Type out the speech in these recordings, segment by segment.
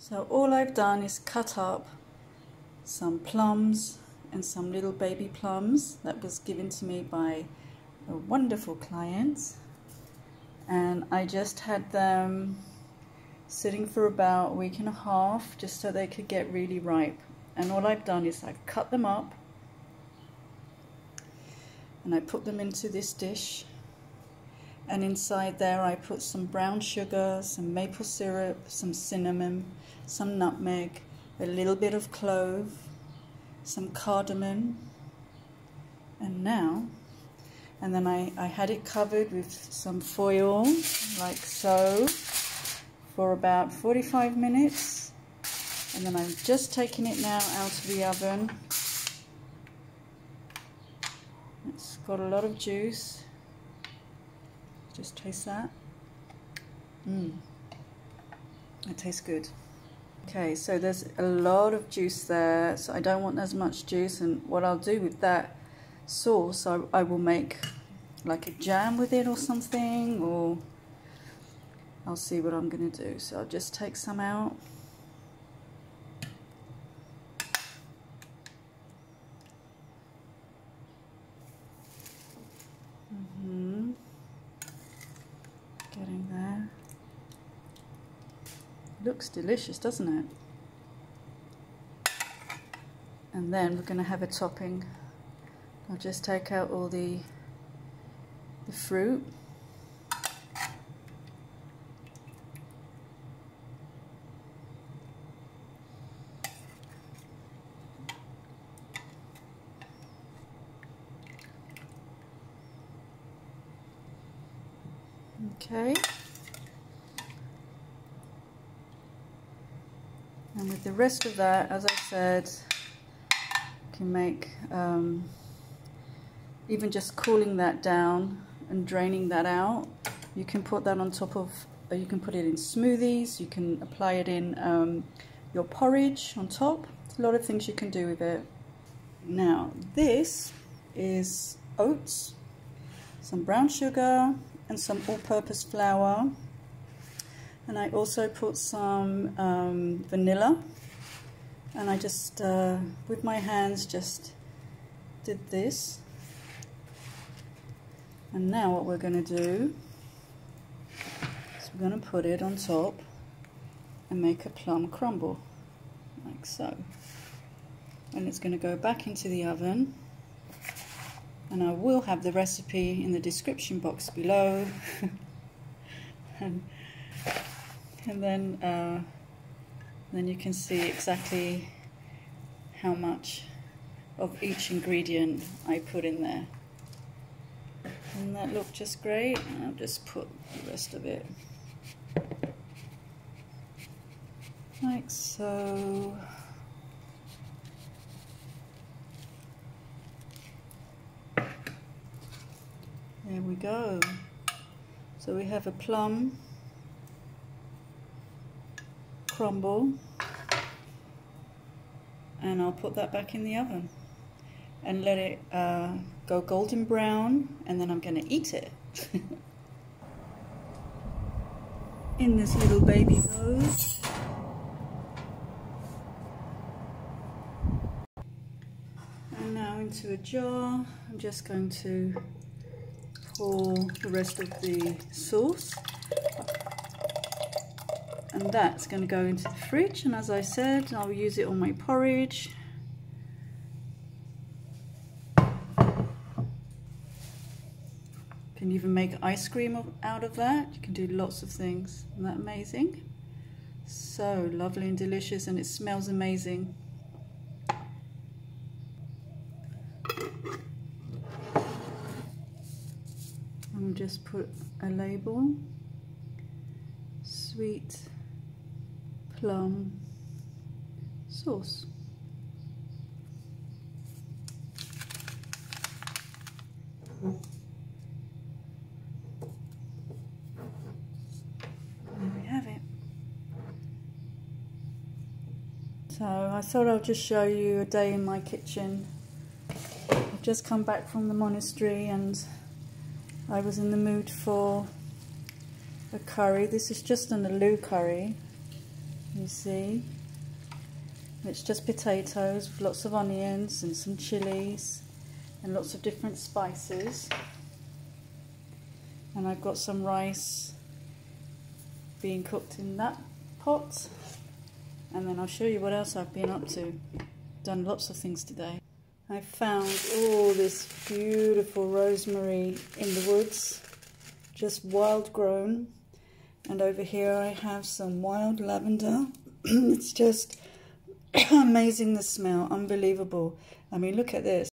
So all I've done is cut up some plums and some little baby plums that was given to me by a wonderful client, and I just had them sitting for about a week and a half just so they could get really ripe. And all I've done is I've cut them up and I put them into this dish, and inside there I put some brown sugar, some maple syrup, some cinnamon, some nutmeg, a little bit of clove, some cardamom, and then I had it covered with some foil like so for about 45 minutes, and then I'm just taking it now out of the oven. It's got a lot of juice. Just taste that. It tastes good. Okay, so there's a lot of juice there, so I don't want as much juice, and what I'll do with that sauce, I will make like a jam with it or something, or I'll see what I'm going to do. So I'll just take some out. Getting there. Looks delicious, doesn't it? And then we're going to have a topping. I'll just take out all the fruit. Okay. And with the rest of that, as I said, you can make, even just cooling that down and draining that out, you can put that on top of, you can put it in smoothies, you can apply it in your porridge on top. There's a lot of things you can do with it. Now, this is oats, some brown sugar, and some all-purpose flour. And I also put some vanilla, and I just with my hands just did this. And now what we're going to do is we're going to put it on top and make a plum crumble like so, and it's going to go back into the oven, and I will have the recipe in the description box below. And then you can see exactly how much of each ingredient I put in there. And that looked just great. And I'll just put the rest of it like so. There we go. So we have a plum crumble, and I'll put that back in the oven and let it go golden brown, and then I'm going to eat it in this little baby bowl. And now into a jar, I'm just going to pour the rest of the sauce. And that's going to go into the fridge, and as I said, I'll use it on my porridge. You can even make ice cream out of that. You can do lots of things. Isn't that amazing? So lovely and delicious, and it smells amazing. I'll just put a label. Sweet plum sauce. There we have it. So I thought I'll just show you a day in my kitchen. I've just come back from the monastery and I was in the mood for a curry. This is just an Alloo curry, You see, it's just potatoes with lots of onions and some chilies and lots of different spices. And I've got some rice being cooked in that pot. And then I'll show you what else I've been up to. Done lots of things today. I found all this beautiful rosemary in the woods, just wild grown. And over here I have some wild lavender. It's just amazing, the smell, unbelievable. I mean, look at this.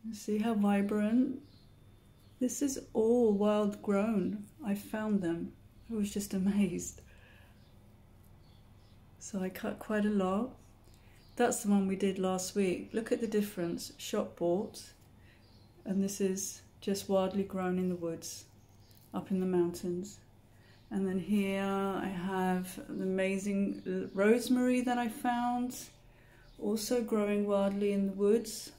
You see how vibrant? This is all wild grown. I found them. I was just amazed. So I cut quite a lot. That's the one we did last week. Look at the difference. Shop bought. And this is just wildly grown in the woods, up in the mountains. And then here I have the amazing rosemary that I found, also growing wildly in the woods.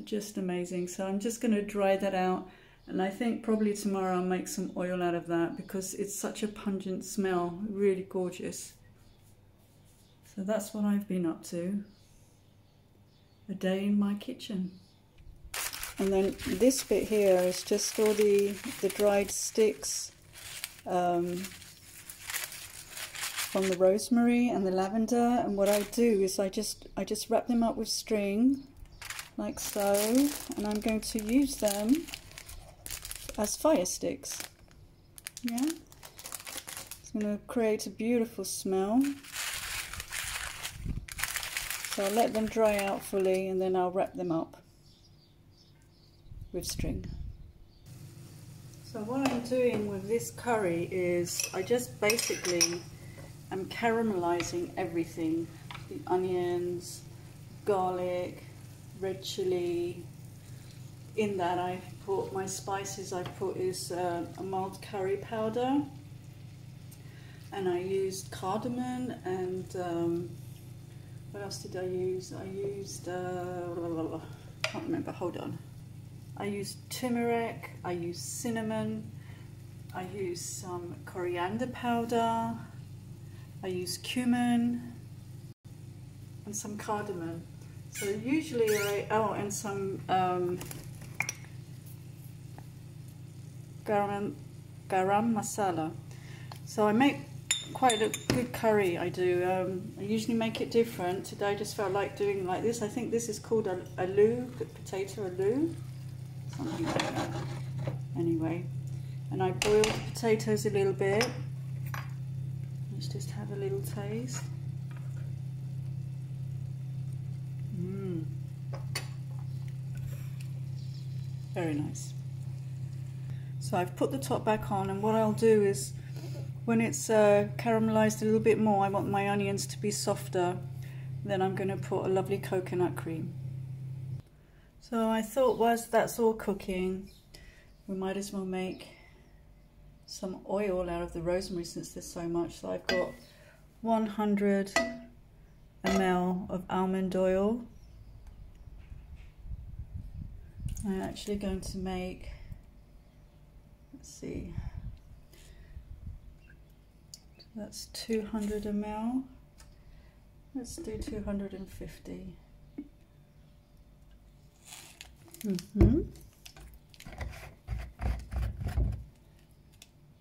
Just amazing. So I'm just going to dry that out, and I think probably tomorrow I'll make some oil out of that because it's such a pungent smell, really gorgeous. So that's what I've been up to. A day in my kitchen. And then this bit here is just all the dried sticks from the rosemary and the lavender. And what I do is I just wrap them up with string like so, and I'm going to use them as fire sticks. Yeah, it's going to create a beautiful smell. So I'll let them dry out fully and then I'll wrap them up with string. So what I'm doing with this curry is I just basically am caramelizing everything. The onions, garlic, red chili. In that I put my spices. I put is a mild curry powder, and I used cardamon and what else did I use? I used can't remember, hold on. I used tumeric, I used cinnamon, I used some coriander powder, I used cumin and some cardamom. So usually and some Garam Masala. So I make quite a good curry, I do. I usually make it different. Today I just felt like doing like this. I think this is called Alloo, Potato Alloo, something like that. Anyway, and I boiled the potatoes a little bit. Let's just have a little taste. Very nice. So I've put the top back on, and what I'll do is when it's caramelized a little bit more, I want my onions to be softer, then I'm going to put a lovely coconut cream. So I thought, whilst that's all cooking, we might as well make some oil out of the rosemary since there's so much. So I've got 100 ml of almond oil. I'm actually going to make, let's see, that's 200 ml. Let's do 250.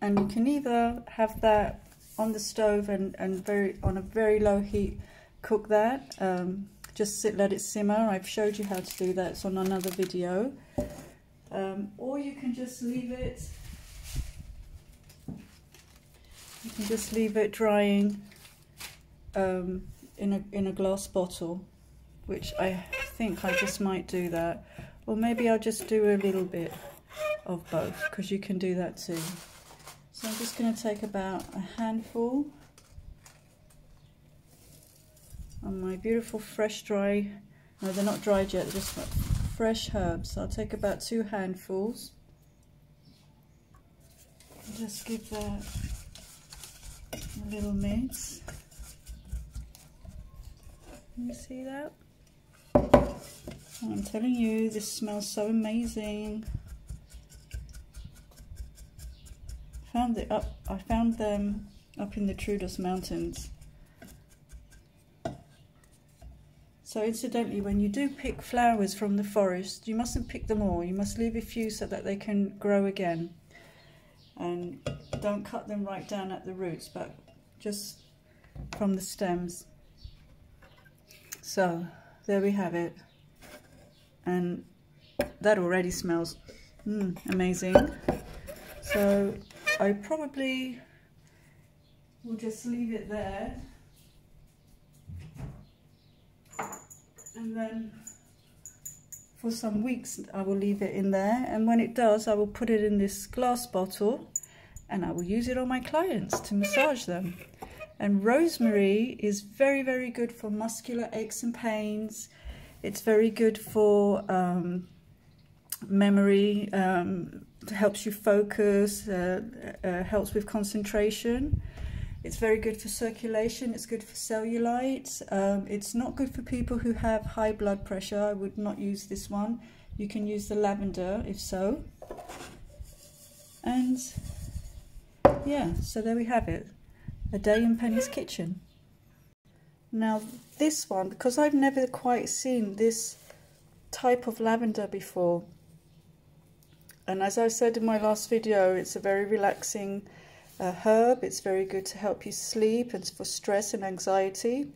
And you can either have that on the stove and on a very low heat, cook that. Just let it simmer. I've showed you how to do that. It's on another video. Or you can just leave it. You can just leave it drying in a glass bottle, which I think I just might do that. Or maybe I'll just do a little bit of both, because you can do that too. So I'm just going to take about a handful on my beautiful fresh dry, no, they're not dried yet, they're just like fresh herbs. So I'll take about 2 handfuls. Just give that a little mix. Can you see that? And I'm telling you, this smells so amazing. I found them up in the Troodos Mountains. So incidentally, when you do pick flowers from the forest, you mustn't pick them all. You must leave a few so that they can grow again. And don't cut them right down at the roots, but just from the stems. So there we have it. And that already smells amazing. So I probably will just leave it there. And then for some weeks I will leave it in there, and when it does I will put it in this glass bottle and I will use it on my clients to massage them. And rosemary is very, very good for muscular aches and pains. It's very good for memory, helps you focus, helps with concentration. It's very good for circulation, it's good for cellulite. It's not good for people who have high blood pressure. I would not use this one. You can use the lavender if so. And yeah, so there we have it. A day in Penny's kitchen. Now this one, because I've never quite seen this type of lavender before. And as I said in my last video, it's a very relaxing herb. It's very good to help you sleep and for stress and anxiety.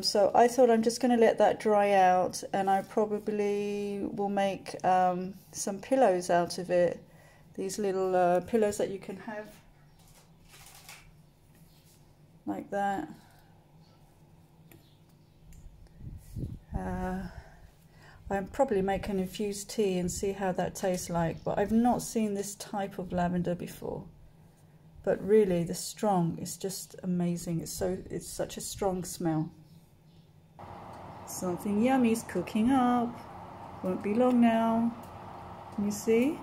So I thought I'm just going to let that dry out, and I probably will make some pillows out of it. These little pillows that you can have like that. I'll probably make an infused tea and see how that tastes like, but I've not seen this type of lavender before. But really, the strong is just amazing. It's such a strong smell. Something yummy's cooking up. Won't be long now. Can you see?